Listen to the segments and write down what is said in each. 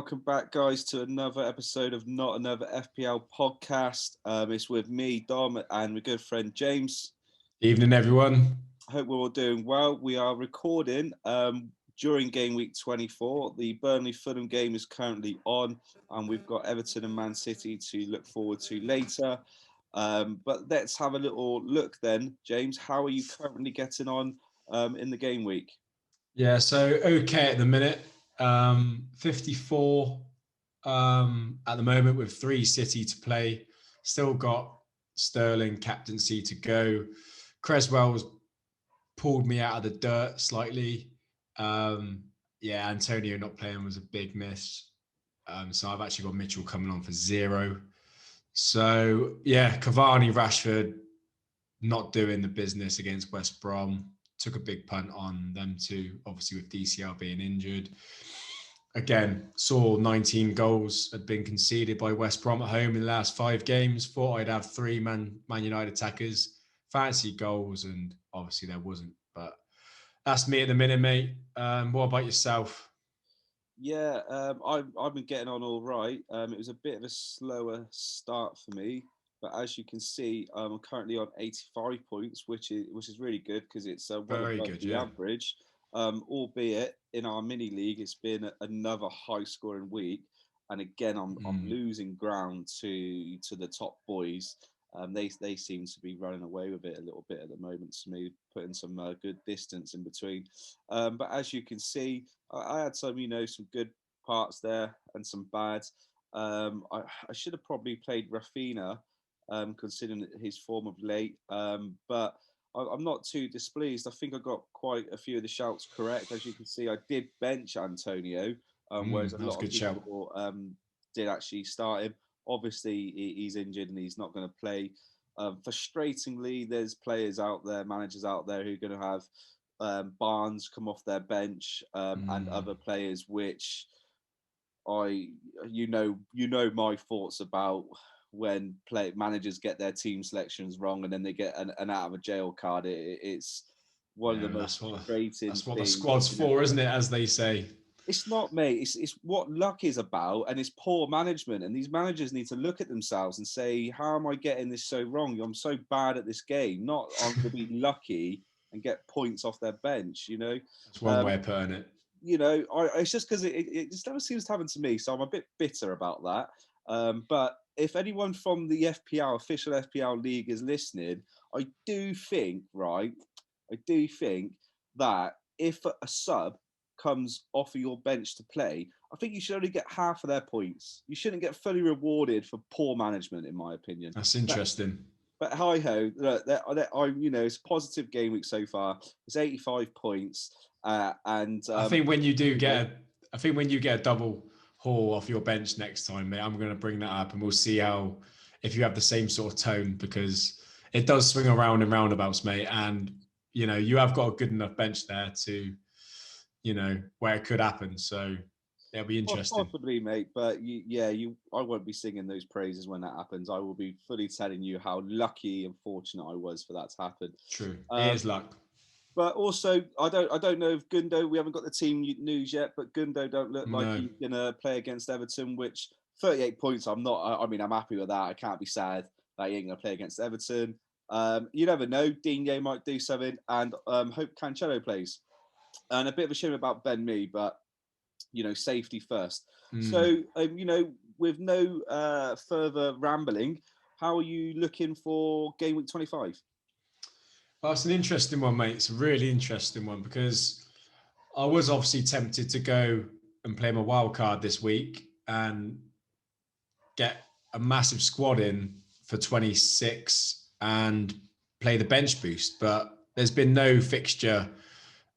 welcome back, guys, to another episode of Not Another FPL podcast. It's with me, Dom, and my good friend James. Evening, everyone. I hope we're all doing well. We are recording during game week 24. The Burnley-Fulham game is currently on, and we've got Everton and Man City to look forward to later. But let's have a little look then. James, how are you currently getting on in the game week? Yeah, so okay at the minute. 54 at the moment with 3 City to play. Still got Sterling captaincy to go. Creswell's pulled me out of the dirt slightly. Antonio not playing was a big miss. So I've actually got Mitchell coming on for 0. So yeah, Cavani, Rashford not doing the business against West Brom. Took a big punt on them too, obviously with DCL being injured. Again, saw 19 goals had been conceded by West Brom at home in the last 5 games. Thought I'd have 3 Man United attackers, fancy goals, and obviously there wasn't. But that's me at the minute, mate. What about yourself? Yeah, I've been getting on all right. It was a bit of a slower start for me, but as you can see, I'm currently on 85 points, which is really good because it's well Very above good, the yeah. average. Albeit in our mini league, it's been another high scoring week, and again, I'm losing ground to the top boys. They seem to be running away with it a little bit at the moment to me, putting some good distance in between. But as you can see, I had some good parts there and some bad. I should have probably played Rafinha, considering his form of late. But I'm not too displeased. I think I got quite a few of the shouts correct. As you can see, I did bench Antonio, whereas a lot of people did actually start him. Obviously, he's injured and he's not going to play. Frustratingly, there's players out there, managers out there who are going to have Barnes come off their bench and other players, which you know my thoughts about when managers get their team selections wrong and then they get an out of a jail card. It's one of the most frustrating. That's what the squad's for, isn't it? As they say. It's not, mate. It's what luck is about, and it's poor management. And these managers need to look at themselves and say, "How am I getting this so wrong? I'm so bad at this game. Not I'm going to be lucky and get points off their bench." That's one way of putting it. It's just because it just never seems to happen to me, so I'm a bit bitter about that. But if anyone from the FPL official FPL league is listening, I do think that if a sub comes off of your bench to play, I think you should only get half of their points. You shouldn't get fully rewarded for poor management, in my opinion. That's interesting. But hi ho, it's a positive game week so far. It's 85 points, and I think when you get a double haul off your bench next time, mate, I'm going to bring that up, and we'll see if you have the same sort of tone, because it does swing around in roundabouts, mate, and you have got a good enough bench there to. Where it could happen. So it'll be interesting. Possibly, mate. But I won't be singing those praises when that happens. I will be fully telling you how lucky and fortunate I was for that to happen. True. It is luck. But also, I don't know if Gundo, we haven't got the team news yet, but Gundo don't look like he's going to play against Everton, which 38 points, I'm happy with that. I can't be sad that he ain't going to play against Everton. You never know. Digne might do something, and hope Cancelo plays. And a bit of a shame about Ben Mee, but safety first. So with no further rambling, how are you looking for game week 25? Well, it's an interesting one, mate. It's a really interesting one, because I was obviously tempted to go and play my wild card this week and get a massive squad in for 26 and play the bench boost, but there's been no fixture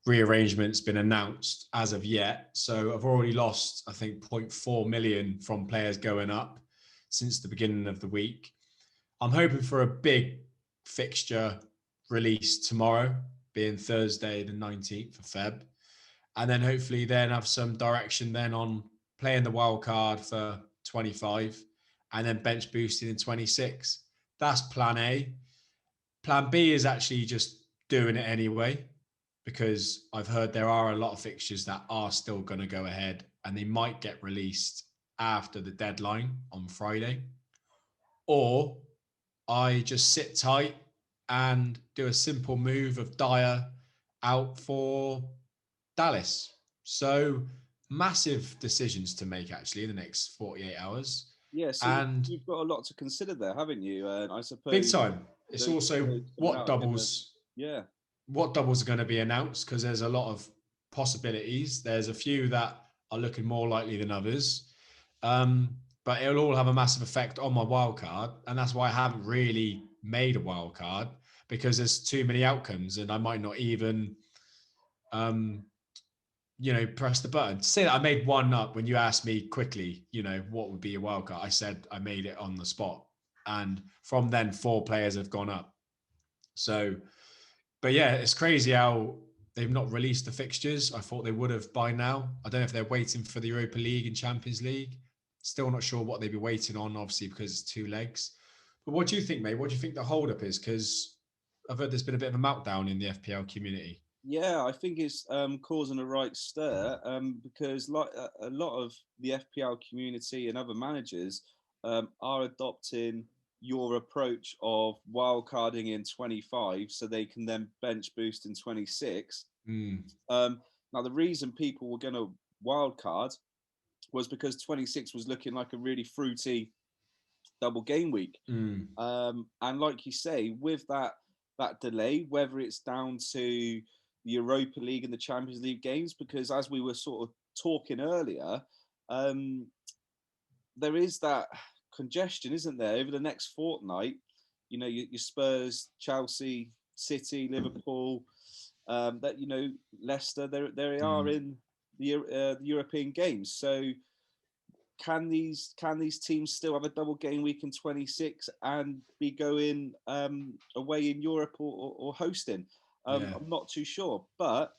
rearrangements been announced as of yet. So I've already lost, I think, 0.4 million from players going up since the beginning of the week. I'm hoping for a big fixture release tomorrow, being Thursday, the 19th of Feb. And then hopefully then have some direction then on playing the wild card for 25 and then bench boosting in 26. That's plan A. Plan B is actually just doing it anyway. because I've heard there are a lot of fixtures that are still going to go ahead and they might get released after the deadline on Friday. Or I just sit tight and do a simple move of Dyer out for Dallas. So massive decisions to make actually in the next 48 hours. Yeah, so And you've got a lot to consider there, haven't you? And I big suppose time. It's those also coming out are gonna, yeah, what doubles are going to be announced, because there's a lot of possibilities. There's a few that are looking more likely than others. But it'll all have a massive effect on my wild card. And that's why I haven't really made a wild card, because there's too many outcomes and I might not even, press the button. To say that I made one up when you asked me quickly, what would be a wild card? I said I made it on the spot. And from then, 4 players have gone up. So, but yeah, it's crazy how they've not released the fixtures. I thought they would have by now. I don't know if they're waiting for the Europa League and Champions League. Still not sure what they'd be waiting on, obviously, because it's 2 legs. But what do you think, mate? What do you think the hold-up is? Because I've heard there's been a bit of a meltdown in the FPL community. yeah. I think it's causing a right stir because like a lot of the FPL community and other managers are adopting your approach of wildcarding in 25, so they can then bench boost in 26. Mm. Now, the reason people were going to wildcard was because 26 was looking like a really fruity double game week. Mm. And like you say, with that delay, whether it's down to the Europa League and the Champions League games, because as we were sort of talking earlier, there is that congestion, isn't there, over the next fortnight? You know, your Spurs, Chelsea, City, Liverpool, that Leicester, they are in the European games. So can these teams still have a double game week in 26 and be going away in Europe or hosting? Yeah. I'm not too sure, but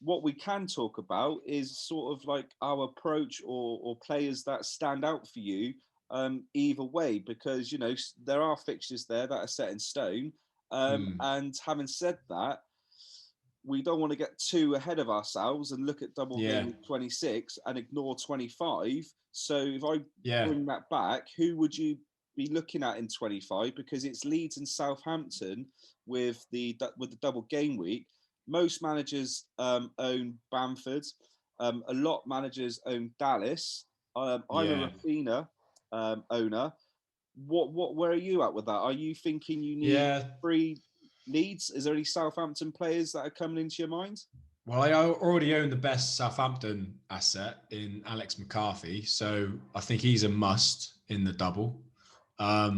what we can talk about is sort of like our approach or players that stand out for you either way, because there are fixtures there that are set in stone. And having said that, we don't want to get too ahead of ourselves and look at double Yeah. game 26 and ignore 25. So if I Yeah. bring that back, who would you be looking at in 25? Because it's Leeds and Southampton with the double game week. Most managers own Bamford. A lot of managers own Dallas. I'm a Yeah. Rafina owner. Where are you at with that? Are you thinking you need Yeah. 3 Leeds? Is there any Southampton players that are coming into your mind? Well, I already own the best Southampton asset in Alex McCarthy, so I think he's a must in the double. I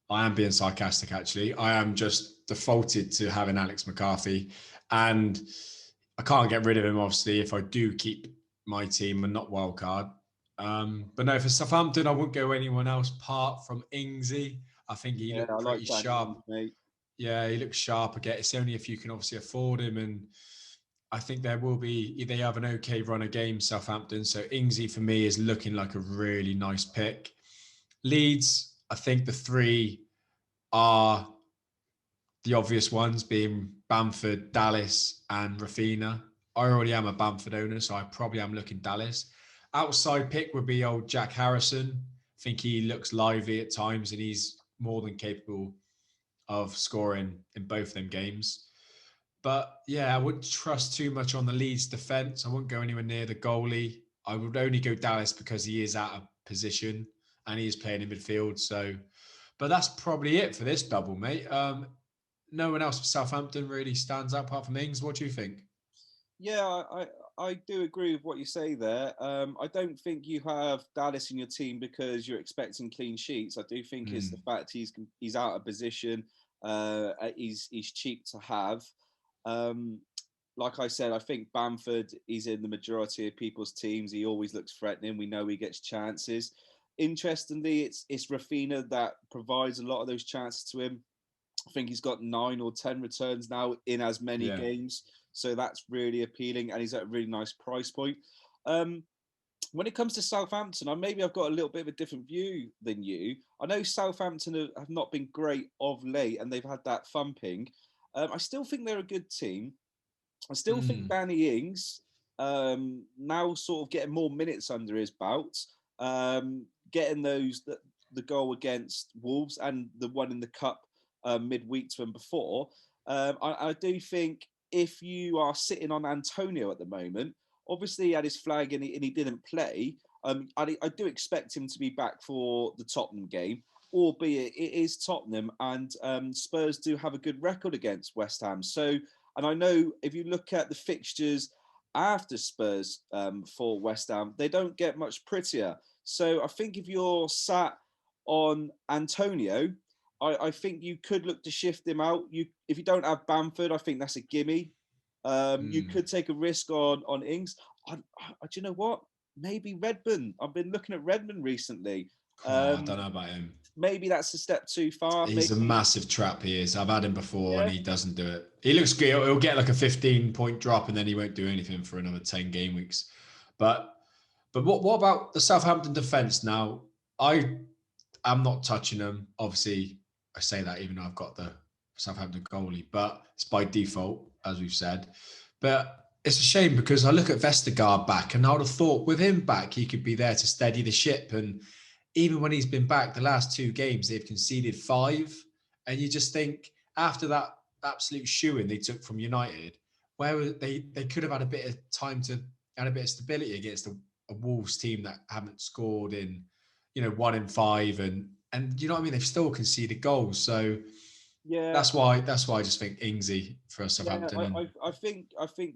am being sarcastic, actually. I am just defaulted to having Alex McCarthy, and I can't get rid of him, obviously, if I do keep my team and not wildcard. But no, for Southampton, I wouldn't go anyone else apart from Ingsy. I think he looked I like pretty Danny sharp. Ings, mate. Yeah, he looks sharp again. It's only if you can obviously afford him, and I think there will be. They have an okay run of games, Southampton. So Ingsy for me is looking like a really nice pick. Leeds, I think the 3 are the obvious ones, being Bamford, Dallas, and Rafinha. I already am a Bamford owner, so I probably am looking Dallas. Outside pick would be old Jack Harrison. I think he looks lively at times, and he's more than capable of scoring in both them games. But yeah, I wouldn't trust too much on the Leeds defence. I wouldn't go anywhere near the goalie. I would only go Dallas because he is out of position and he is playing in midfield. So, but that's probably it for this double, mate. No one else for Southampton really stands out apart from Ings. What do you think? Yeah, I do agree with what you say there. I don't think you have Dallas in your team because you're expecting clean sheets. I do think it's the fact he's out of position. He's cheap to have. Like I said, I think Bamford is in the majority of people's teams. He always looks threatening. We know he gets chances. Interestingly, it's Rafinha that provides a lot of those chances to him. I think he's got 9 or 10 returns now in as many games. So that's really appealing, and he's at a really nice price point. When it comes to Southampton, I've got a little bit of a different view than you. I know Southampton have not been great of late, and they've had that thumping. I still think they're a good team. I still think Danny Ings, now sort of getting more minutes under his belt, getting the goal against Wolves and the one in the cup midweek to him before. I do think if you are sitting on Antonio at the moment, obviously he had his flag and he didn't play. I do expect him to be back for the Tottenham game, albeit it is Tottenham and Spurs do have a good record against West Ham. So, and I know if you look at the fixtures after Spurs for West Ham, they don't get much prettier. So I think if you're sat on Antonio, I think you could look to shift him out. If you don't have Bamford, I think that's a gimme. You could take a risk on Ings. Do you know what? Maybe Redmond. I've been looking at Redmond recently. I don't know about him. Maybe that's a step too far. He's a massive trap. He is. I've had him before, and he doesn't do it. He looks good. He'll get like a 15-point drop, and then he won't do anything for another 10 game weeks. But what about the Southampton defense now? I'm not touching them. Obviously, I say that even though I've got the Southampton goalie, but it's by default, as we've said. But it's a shame because I look at Vestergaard back, and I would have thought with him back, he could be there to steady the ship. And even when he's been back, the last 2 games, they've conceded 5. And you just think after that absolute shoeing they took from United, where they could have had a bit of time to add a bit of stability against a Wolves team that haven't scored in, 1 in 5. And you know what I mean? They've still conceded goals. So yeah, that's why I just think Ingsy for Southampton. Yeah, I think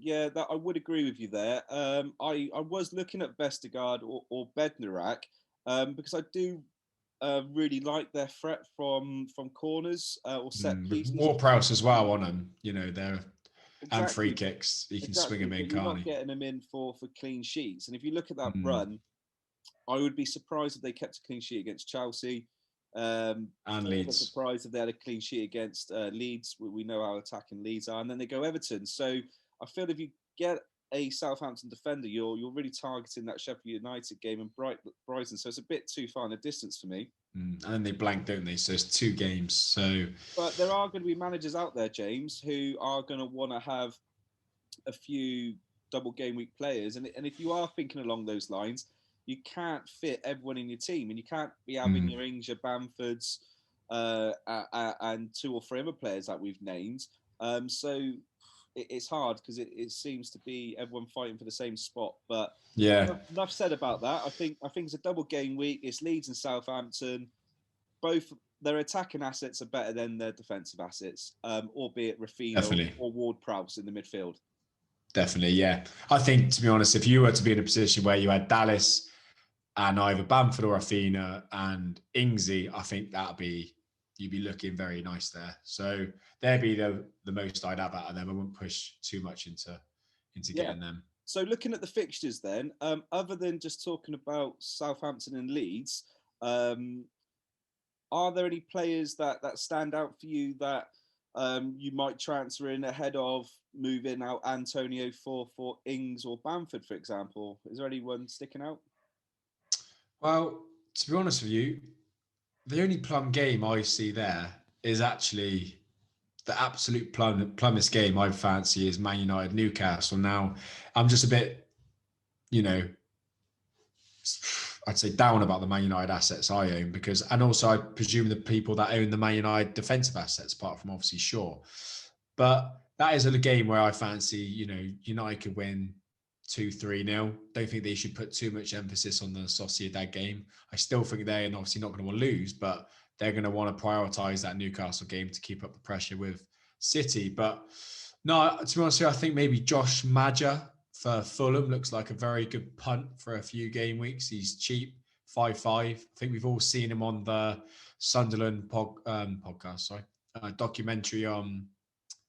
that I would agree with you there. I was looking at Vestergaard or Bednarak because I do really like their threat from corners or set pieces. Ward-Prowse as well on them, they're exactly. And free kicks, you can swing them in, can't you? You're not getting them in for clean sheets. And if you look at that Mm. run, I would be surprised if they kept a clean sheet against Chelsea. And Leeds. Surprised if they had a clean sheet against Leeds. We know how attacking Leeds are, and then they go Everton. So I feel if you get a Southampton defender, you're really targeting that Sheffield United game and Brighton. So it's a bit too far in the distance for me. And then they blank, don't they? So it's 2 games. So, but there are going to be managers out there, James, who are going to want to have a few double game week players, and if you are thinking along those lines, you can't fit everyone in your team, and you can't be having your Ings, your Bamfords, and 2 or 3 other players that we've named. So it's hard because it seems to be everyone fighting for the same spot. But yeah, enough said about that. I think it's a double game week. It's Leeds and Southampton. Both their attacking assets are better than their defensive assets, albeit Rafinha or Ward-Prowse in the midfield. Definitely, yeah. I think, to be honest, if you were to be in a position where you had Dallas and either Bamford or Rafinha and Ingsy, I think you'd be looking very nice there. So they'd be the most I'd have out of them. I wouldn't push too much into getting them. So looking at the fixtures then, other than just talking about Southampton and Leeds, are there any players that stand out for you that you might transfer in ahead of moving out Antonio for Ings or Bamford, for example? Is there anyone sticking out? Well, to be honest with you, the only plum game I see there is actually the absolute plummest game I fancy is Man United Newcastle. Now, I'm just a bit, I'd say down about the Man United assets I own and also I presume the people that own the Man United defensive assets, apart from obviously Shaw. But that is a game where I fancy, United could win 2-3-0. Don't think they should put too much emphasis on the Sociedad game. I still think they're obviously not going to want to lose, but they're going to want to prioritise that Newcastle game to keep up the pressure with City. But no, to be honest with you, I think maybe Josh Maja for Fulham looks like a very good punt for a few game weeks. He's cheap, 5.5. I think we've all seen him on the Sunderland podcast, documentary on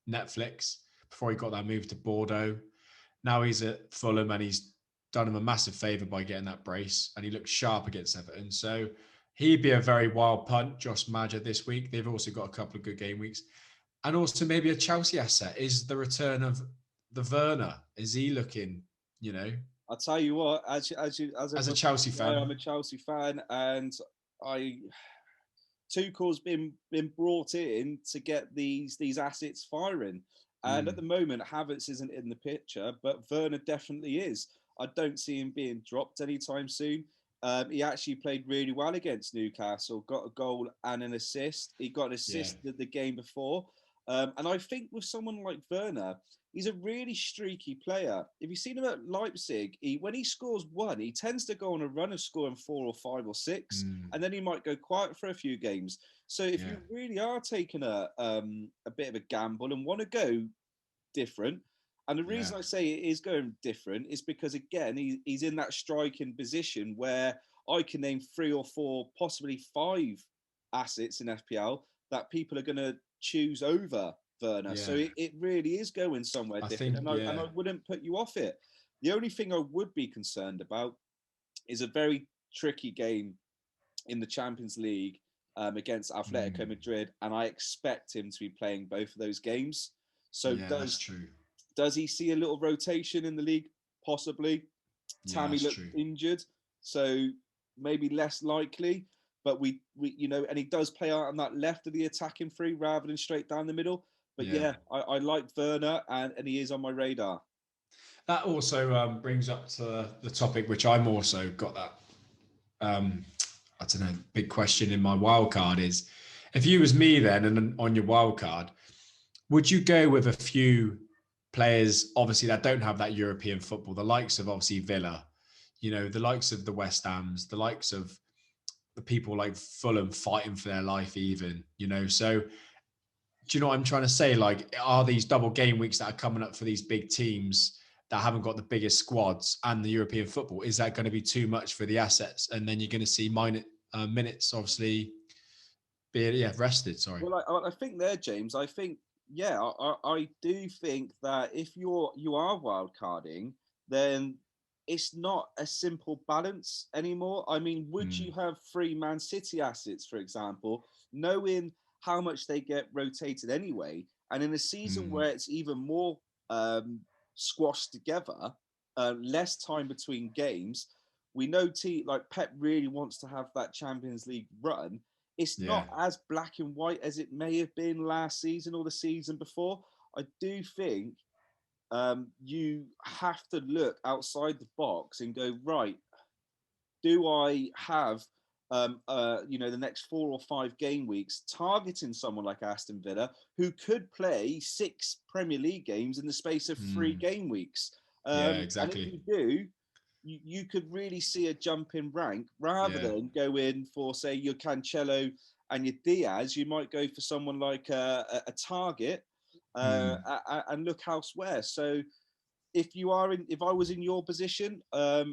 Netflix before he got that move to Bordeaux. Now he's at Fulham and he's done him a massive favour by getting that brace, and he looks sharp against Everton. So he'd be a very wild punt, Josh Maja, this week. They've also got a couple of good game weeks. And also maybe a Chelsea asset is the return of the Werner. Is he looking, I'll tell you what, as a Chelsea fan. I'm a Chelsea fan, and Tuchel's been brought in to get these assets firing. And at the moment, Havertz isn't in the picture, but Werner definitely is. I don't see him being dropped anytime soon. He actually played really well against Newcastle, got a goal and an assist. He got an assist the game before. And I think with someone like Werner, he's a really streaky player. If you've seen him at Leipzig, when he scores one, he tends to go on a run of scoring 4 or 5 or 6, and then he might go quiet for a few games. So if you really are taking a bit of a gamble and want to go different, and the reason I say it is going different is because, again, he's in that striking position where I can name 3 or 4, possibly 5 assets in FPL that people are going to choose over Werner. So it really is going somewhere different, and I wouldn't put you off it. The only thing I would be concerned about is a very tricky game in the Champions League against Atletico Madrid, and I expect him to be playing both of those games. So that's true. Does he see a little rotation in the league? Possibly. Tammy looked injured, so maybe less likely. But we and he does play out on that left of the attacking three rather than straight down the middle. But I like Werner, and he is on my radar. That also brings up to the topic, which I'm also got that I don't know, big question in my wild card is, if you was me then and on your wild card, would you go with a few players, obviously, that don't have that European football, the likes of obviously Villa, the likes of the West Hams, the likes of the people like Fulham fighting for their life even, so do you know what I'm trying to say? Like, are these double game weeks that are coming up for these big teams that haven't got the biggest squads and the European football, is that going to be too much for the assets? And then you're going to see minutes, obviously, be rested. Sorry. Well, I think there, James. I think I do think that if you are wildcarding, then it's not a simple balance anymore. I mean, would you have 3 Man City assets, for example, knowing how much they get rotated anyway, and in a season where it's even more squashed together, less time between games, we know like Pep really wants to have that Champions League run. It's not as black and white as it may have been last season or the season before. I do think you have to look outside the box and go, right, do I have the next 4 or 5 game weeks targeting someone like Aston Villa, who could play 6 Premier League games in the space of 3 game weeks? Exactly. And if you do, you could really see a jump in rank rather than go in for, say, your Cancelo and your Diaz. You might go for someone like a Target and look elsewhere. So if I was in your position, I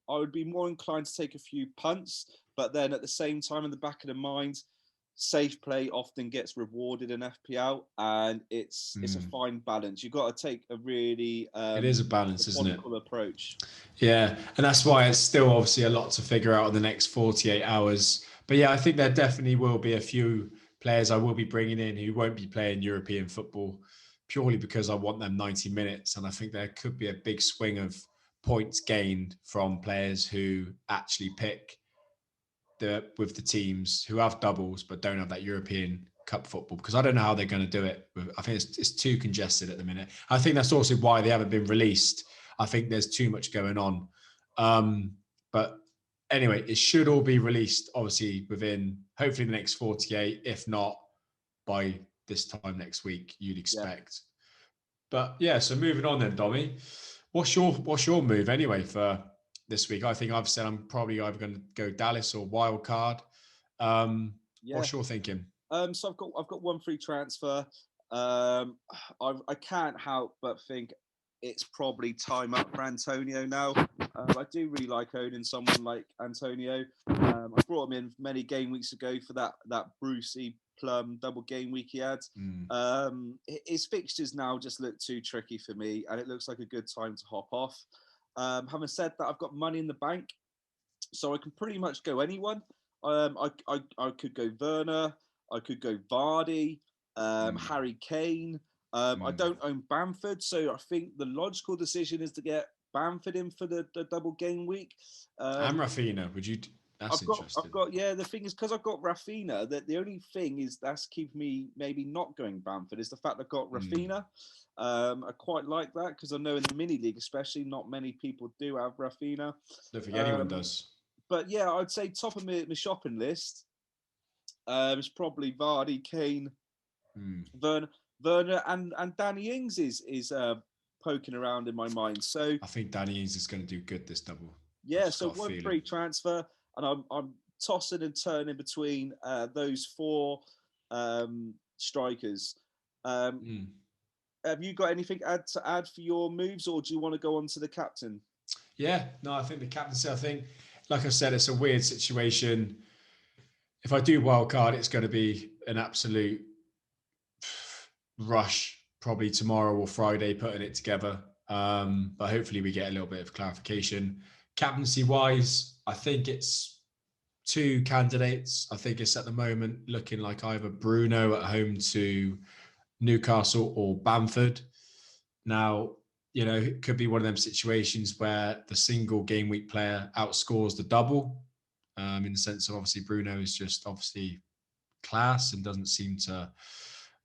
would be more inclined to take a few punts, but then at the same time, in the back of the mind, safe play often gets rewarded in FPL, and it's a fine balance. You've got to take a really it is a balance, isn't it? Approach. Yeah, and that's why it's still obviously a lot to figure out in the next 48 hours. But yeah, I think there definitely will be a few players I will be bringing in who won't be playing European football, purely because I want them 90 minutes. And I think there could be a big swing of points gained from players who actually pick with the teams who have doubles but don't have that European Cup football, because I don't know how they're going to do it. I think it's too congested at the minute. I think that's also why they haven't been released. I think there's too much going on. But anyway, it should all be released, obviously, within hopefully the next 48, if not by this time next week, you'd expect. But yeah, so moving on then, Dommy, what's your move anyway for this week? I think I've said I'm probably either going to go Dallas or Wildcard. What's your thinking? So I've got one free transfer. I can't help but think it's probably time up for Antonio now. I do really like owning someone like Antonio. I brought him in many game weeks ago for that Brucey Plum double game week he had. His fixtures now just look too tricky for me, and it looks like a good time to hop off. Having said that, I've got money in the bank, so I can pretty much go anyone. I could go Werner, I could go Vardy, Harry Kane. I don't own Bamford, so I think the logical decision is to get Bamford in for the double game week. And Rafinha, would you? That's interesting. Yeah, the thing is, because I've got Rafinha, that the only thing is that's keeping me maybe not going Bamford is the fact I've got Rafinha. I quite like that because I know in the mini league, especially, not many people do have Rafinha. Don't think anyone does. But yeah, I'd say top of my shopping list is probably Vardy, Kane, Werner, and Danny Ings is poking around in my mind. So I think Danny Ings is going to do good this double. Yeah, so one free transfer, and I'm tossing and turning between those four strikers. Have you got anything to add for your moves, or do you want to go on to the captain? Yeah, no, I think the captaincy, I think, like I said, it's a weird situation. If I do wildcard, it's going to be an absolute rush, probably tomorrow or Friday, putting it together. But hopefully we get a little bit of clarification. Captaincy wise, I think it's two candidates. I think it's at the moment looking like either Bruno at home to Newcastle or Bamford. Now, it could be one of them situations where the single game week player outscores the double, in the sense of obviously Bruno is just obviously class and doesn't seem to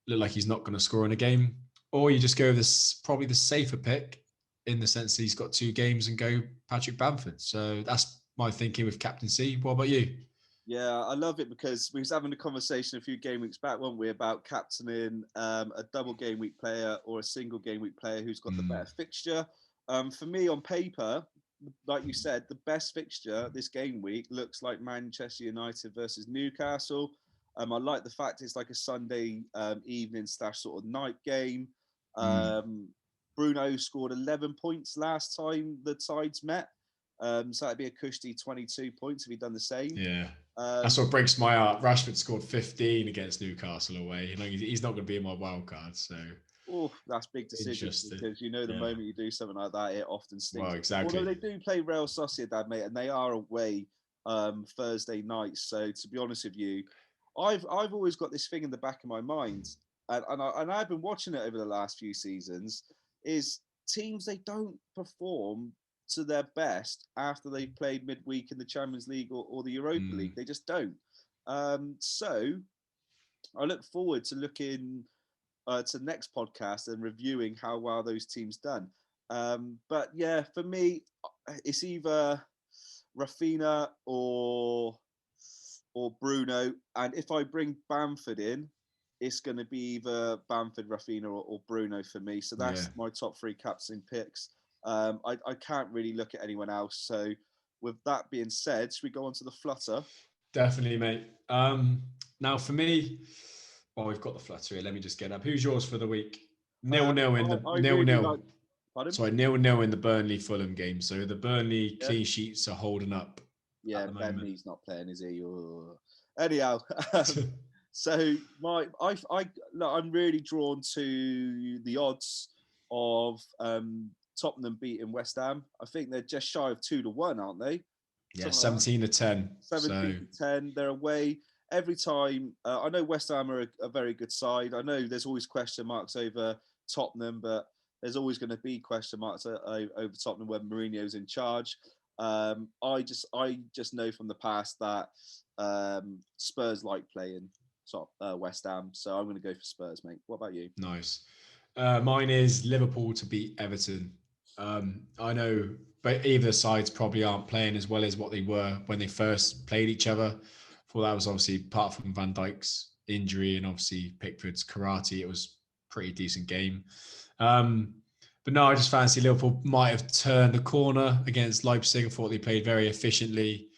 look like he's not going to score in a game. Or you just go this probably the safer pick in the sense that he's got two games and go Patrick Bamford. So that's my thinking with captaincy. What about you? Yeah, I love it because we was having a conversation a few game weeks back, weren't we, about captaining a double game week player or a single game week player who's got the better fixture. For me, on paper, like you said, the best fixture this game week looks like Manchester United versus Newcastle. I like the fact it's like a Sunday evening / sort of night game. Bruno scored 11 points last time the sides met. So that'd be a cushy 22 points if he'd done the same. Yeah. That's what breaks my heart. Rashford scored 15 against Newcastle away. He's not going to be in my wild card. So, that's big decisions because the moment you do something like that, it often stinks. Well, exactly. Although they do play Real Sociedad, mate, and they are away Thursday night. So to be honest with you, I've always got this thing in the back of my mind, and I've been watching it over the last few seasons. Is teams, they don't perform to their best after they've played midweek in the Champions League or the Europa League. They just don't. So I look forward to looking to the next podcast and reviewing how well those teams done. But yeah, for me, it's either Rafinha or Bruno. And if I bring Bamford in, it's going to be either Bamford, Rafinha, or Bruno for me. So that's my top three captain picks. I can't really look at anyone else. So with that being said, should we go on to the Flutter? Definitely, mate. Now for me, we've got the Flutter here. Let me just get up. Who's yours for the week? 0-0 in the 0-0. Sorry, 0-0 in the Burnley Fulham game. So the Burnley clean sheets are holding up. Yeah, Bentley's not playing, is he? Anyhow, so I'm really drawn to the odds of Tottenham beating West Ham. I think they're just shy of 2-1, aren't they? Yeah, 17-10. 17-10. They're away every time. I know West Ham are a very good side. I know there's always question marks over Tottenham, but there's always going to be question marks over Tottenham when Mourinho's in charge. I just know from the past that Spurs like playing West Ham, so I'm going to go for Spurs, mate. What about you? Nice. Mine is Liverpool to beat Everton. I know, but either sides probably aren't playing as well as what they were when they first played each other. For that was obviously, apart from Van Dijk's injury and obviously Pickford's karate, it was a pretty decent game. But no, I just fancy Liverpool might have turned the corner against Leipzig. I thought they played very efficiently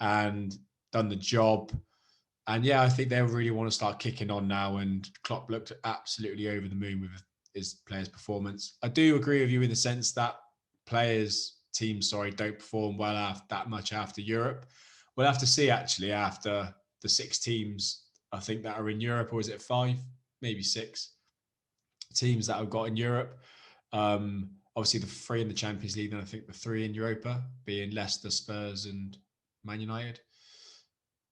and done the job. And yeah, I think they really want to start kicking on now. And Klopp looked absolutely over the moon with his players' performance. I do agree with you in the sense that teams don't perform well that much after Europe. We'll have to see actually after the 6 teams, I think, that are in Europe, or is it 5, maybe 6 teams that have got in Europe. Obviously the 3 in the Champions League, and I think the 3 in Europa, being Leicester, Spurs and Man United.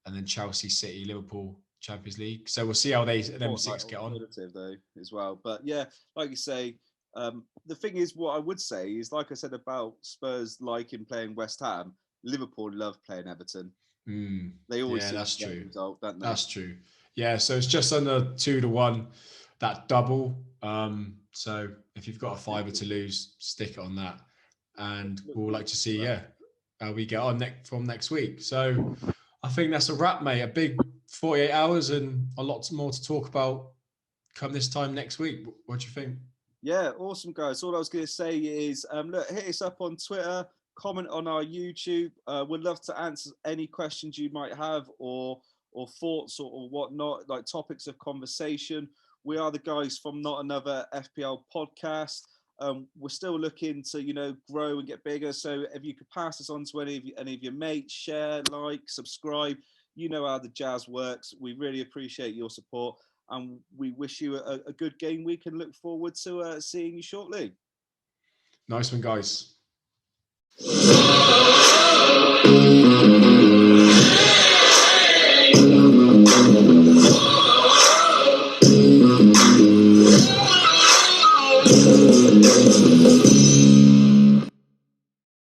And then Chelsea, City, Liverpool, Champions League. So we'll see how them 6 get on. Though, as well. But yeah, like you say, the thing is, what I would say is, like I said about Spurs liking playing West Ham, Liverpool love playing Everton. Mm. They always yeah, seem that's to get a true. result, don't they? That's true. Yeah, so it's just under 2-1, that double. So if you've got a fiver to lose, stick it on that. And we'll like to see, how we get on from next week. So I think that's a wrap, mate. A big 48 hours and a lot more to talk about come this time next week. What do you think? Yeah, awesome, guys. All I was going to say is, look, hit us up on Twitter, comment on our YouTube. We'd love to answer any questions you might have or thoughts or whatnot, like topics of conversation. We are the guys from Not Another FPL podcast. We're still looking to, grow and get bigger. So if you could pass us on to any of your mates, share, like, subscribe, you know how the jazz works. We really appreciate your support. And we wish you a good game week and look forward to seeing you shortly. Nice one, guys.